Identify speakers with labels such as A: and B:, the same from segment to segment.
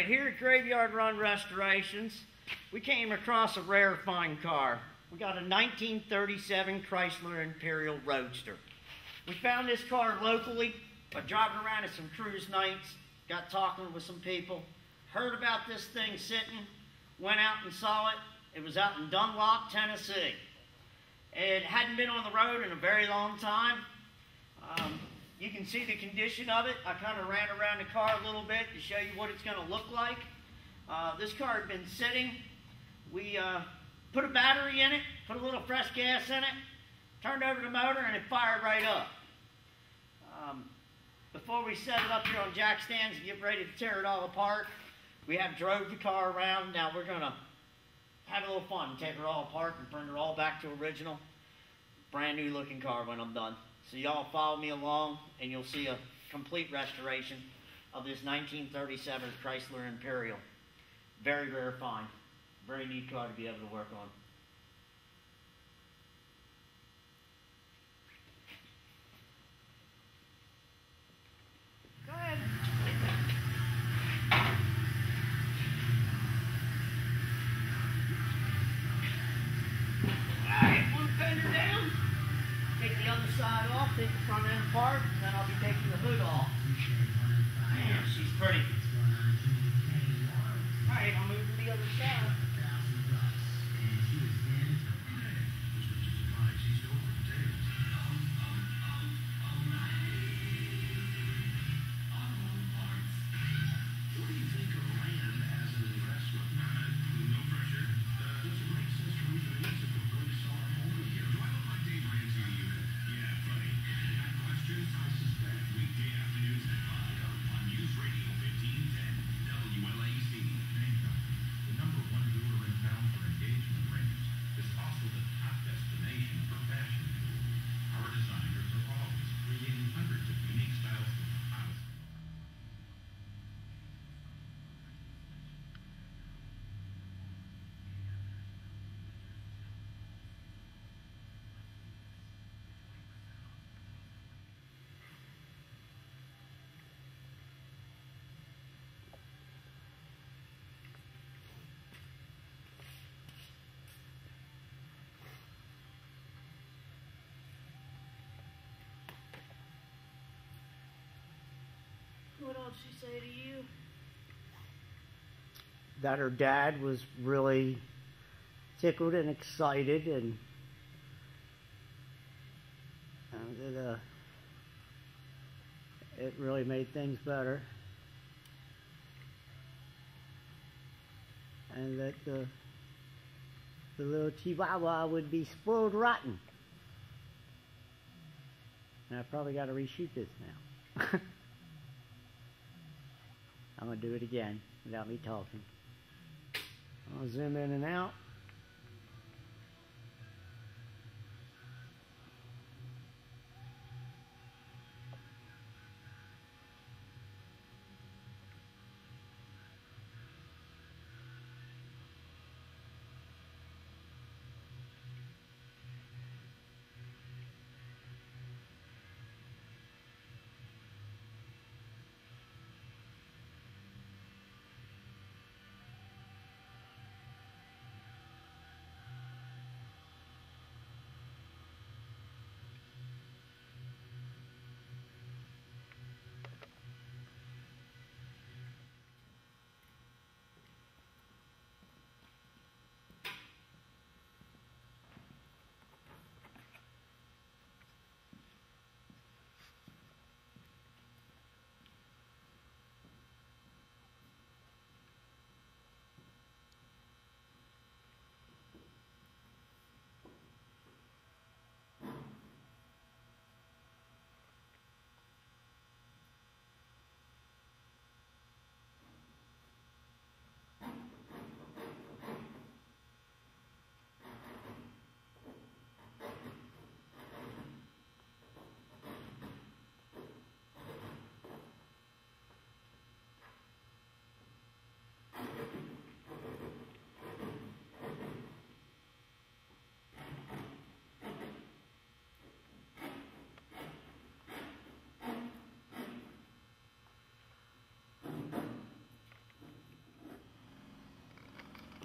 A: right, here at Graveyard Run Restorations, we came across a rare fine car. We got a 1937 Chrysler Imperial Roadster. We found this car locally by driving around at some cruise nights, got talking with some people, heard about this thing sitting, went out and saw it. It was out in Dunlop, Tennessee. It hadn't been on the road in a very long time. You can see the condition of it. I kind of ran around the car a little bit to show you what it's going to look like. This car had been sitting. We put a battery in it, put a little fresh gas in it, turned over the motor, and it fired right up. Before we set it up here on jack stands and get ready to tear it all apart, we have drove the car around. Now we're going to have a little fun, take her all apart and bring her all back to original. Brand new looking car when I'm done. So y'all follow me along and you'll see a complete restoration of this 1937 Chrysler Imperial. Very rare find. Very neat car to be able to work on. Go ahead. Alright, one fender down. Take the other side off, take the front end apart, and then I'll be taking the hood off. Man, she's pretty. Alright, I'll move to the other side. What else she say to you? That her dad was really tickled and excited, and that it really made things better, and that the little Chihuahua would be spoiled rotten. And I probably got to reshoot this now. I'm going to do it again without me talking. I'll zoom in and out.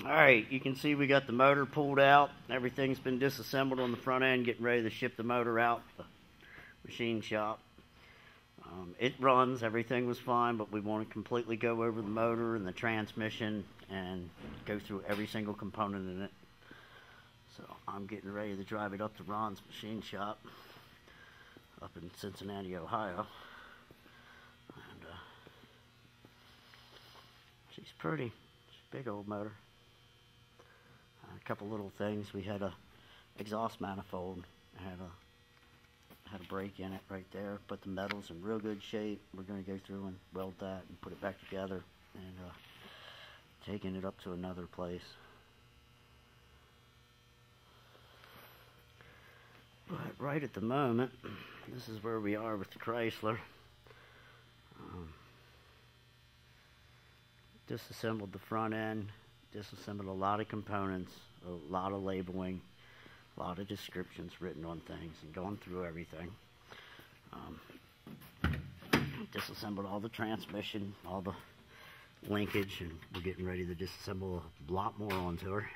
A: Alright, you can see we got the motor pulled out. Everything's been disassembled on the front end, getting ready to ship the motor out to the machine shop. It runs, everything was fine, but we want to completely go over the motor and the transmission and go through every single component in it. So I'm getting ready to drive it up to Ron's machine shop up in Cincinnati, Ohio. And she's pretty. She's a big old motor. A couple little things. We had a exhaust manifold. Had a break in it right there, but the metal's in real good shape. We're going to go through and weld that and put it back together and taking it up to another place. But right at the moment, this is where we are with the Chrysler. Disassembled the front end, disassembled a lot of components, a lot of labeling, a lot of descriptions written on things, and going through everything. Disassembled all the transmission, all the linkage, and we're getting ready to disassemble a lot more onto her.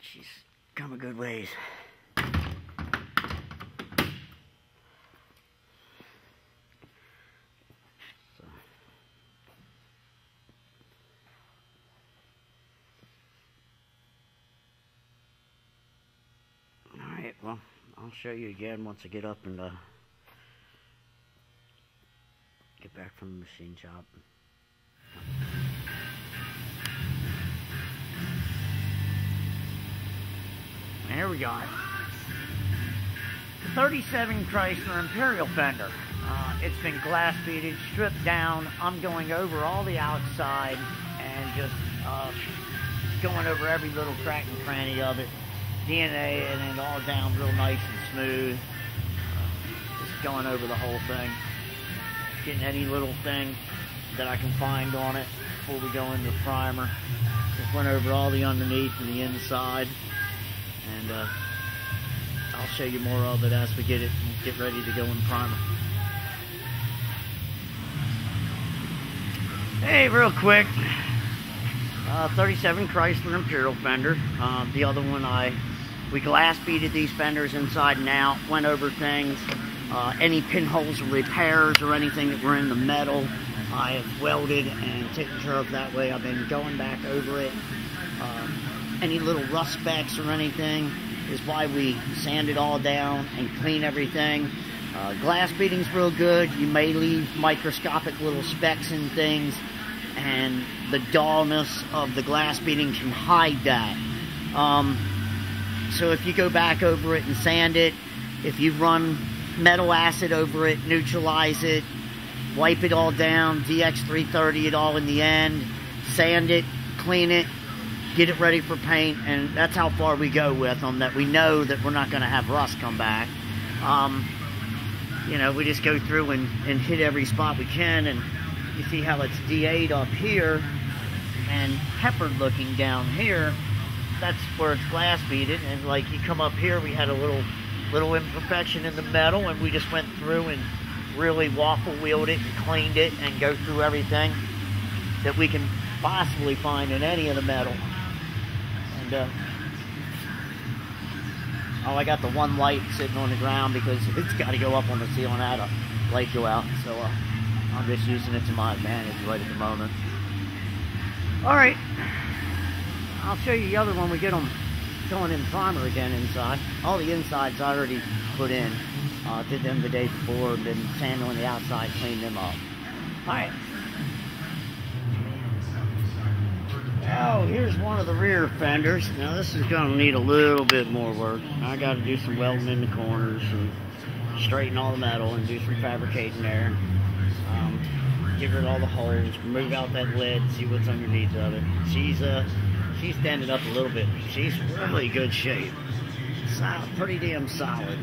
A: She's come a good ways. Well, I'll show you again once I get up and get back from the machine shop. There we go. The 37 Chrysler Imperial fender. It's been glass beaded, stripped down. I'm going over all the outside and just going over every little crack and cranny of it. DNA and it all down real nice and smooth. Just going over the whole thing. Getting any little thing that I can find on it before we go into the primer. Just went over all the underneath and the inside. And I'll show you more of it as we get ready to go in the primer. Hey, real quick. 37 Chrysler Imperial fender. The other one we glass beaded these fenders inside and out, went over things, any pinholes or repairs or anything that were in the metal, I have welded and taken care of that way. I've been going back over it. Any little rust specks or anything is why we sand it all down and clean everything. Glass beading's real good. You may leave microscopic little specks and things, and the dullness of the glass beading can hide that. So if you go back over it and sand it, if you run metal acid over it, neutralize it, wipe it all down, DX330 it all in the end, sand it, clean it, get it ready for paint, and that's how far we go with them, that we know that we're not going to have rust come back. You know, we just go through and hit every spot we can, and you see how it's DA'd up here and peppered looking down here. That's where it's glass beaded, and like you come up here, we had a little imperfection in the metal, and we just went through and really waffle wheeled it and cleaned it and go through everything that we can possibly find in any of the metal. And I got the one light sitting on the ground because it's got to go up on the ceiling. I had a light go out, so I'm just using it to my advantage right at the moment. Alright, I'll show you the other one. We get them going in primer again inside. All the insides I already put in. Did them the day before, been sanding on the outside, cleaned them up. Alright. Oh, here's one of the rear fenders. Now this is going to need a little bit more work. I got to do some welding in the corners and straighten all the metal and do some fabricating there. Get rid of all the holes, remove out that lid, see what's underneath of it. She's dented up a little bit. She's really good shape. Solid, pretty damn solid.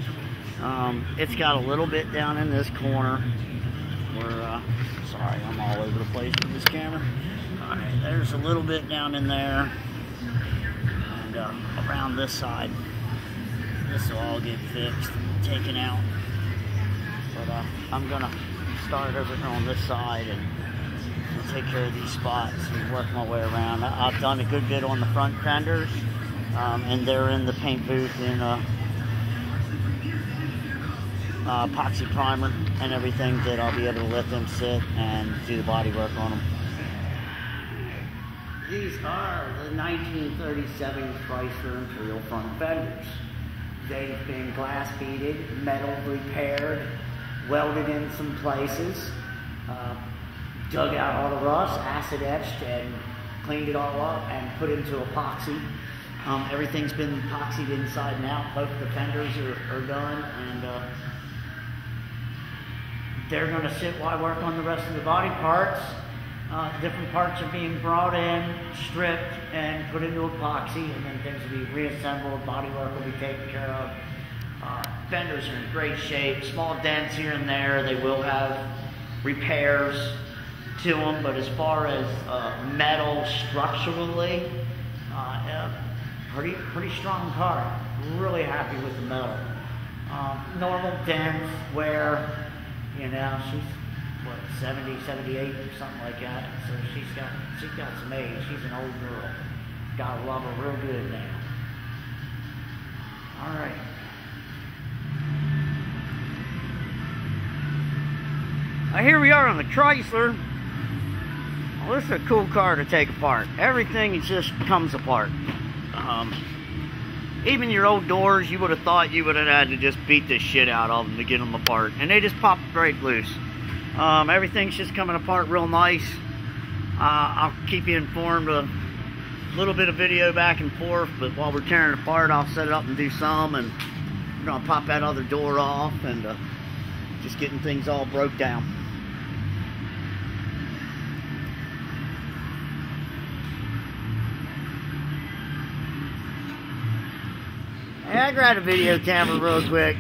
A: It's got a little bit down in this corner where, sorry, I'm all over the place with this camera. Alright, there's a little bit down in there, and around this side. This will all get fixed, taken out. But I'm gonna start over here on this side and I'll take care of these spots and work my way around. I've done a good bit on the front fenders, and they're in the paint booth in epoxy primer and everything that I'll be able to let them sit and do the body work on them. These are the 1937 Chrysler Imperial front fenders. They've been glass beaded, metal repaired, welded in some places, dug out all the rust, acid etched, and cleaned it all up and put into epoxy. Everything's been epoxied inside and out. Both the fenders are done, and they're going to sit while I work on the rest of the body parts. Different parts are being brought in, stripped, and put into epoxy, and then things will be reassembled, body work will be taken care of. Fenders are in great shape, small dents here and there. They will have repairs to them, but as far as metal structurally, pretty strong car. Really happy with the metal. Normal dents where, you know, she's what, 70, 78 or something like that. So she's got some age. She's an old girl. Gotta love her real good now. All right. Here we are on the Chrysler. Well, this is a cool car to take apart. Everything just comes apart. Even your old doors, you would have thought you would have had to just beat the shit out of them to get them apart. And they just pop right loose. Everything's just coming apart real nice. I'll keep you informed of a little bit of video back and forth, but while we're tearing it apart, I'll set it up and do some, and we're gonna pop that other door off and just getting things all broke down. Hey, I grabbed a video camera real quick.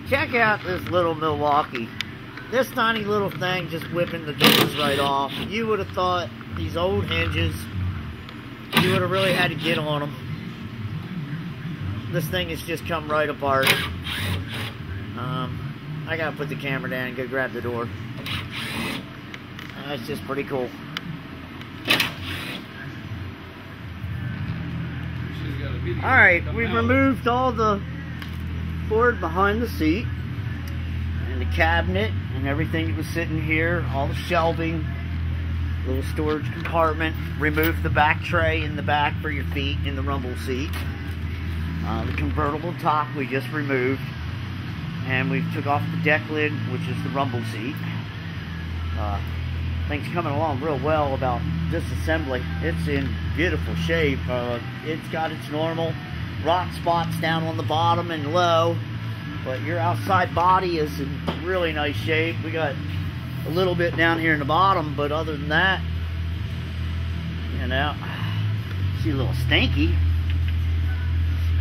A: Check out this little Milwaukee. This tiny little thing just whipping the doors right off. You would have thought these old hinges, you would have really had to get on them. This thing has just come right apart. I gotta put the camera down and go grab the door. That's just pretty cool. Alright, we've removed all the board behind the seat and the cabinet and everything that was sitting here, all the shelving, little storage compartment. Removed the back tray in the back for your feet in the rumble seat. The convertible top we just removed, and we took off the deck lid, which is the rumble seat. Things coming along real well about disassembly. It's in beautiful shape. It's got its normal rock spots down on the bottom and low, but your outside body is in really nice shape. We got a little bit down here in the bottom, but other than that, you know, she's a little stinky.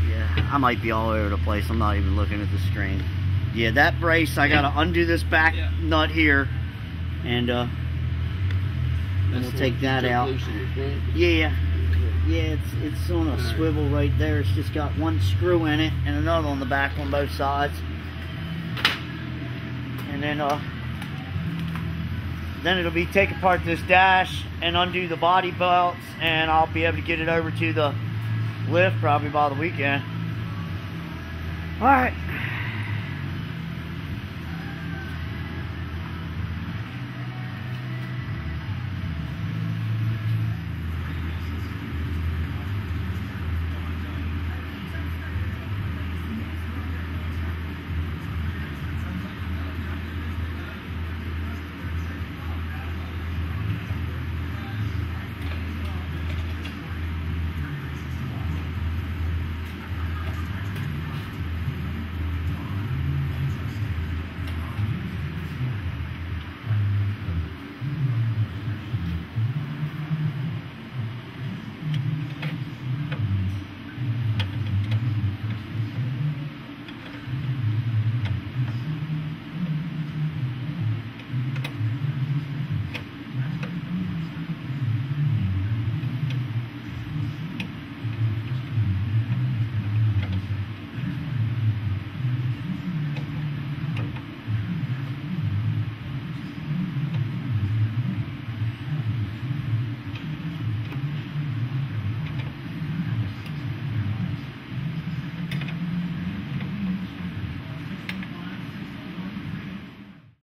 A: Yeah, I might be all over the place. I'm not even looking at the screen. Yeah, that brace, I gotta undo this back nut here, and we'll take that out. Yeah, it's on a swivel right there. It's just got one screw in it and another on the back on both sides. And then it'll be take apart this dash and undo the body belts, and I'll be able to get it over to the lift probably by the weekend. All right.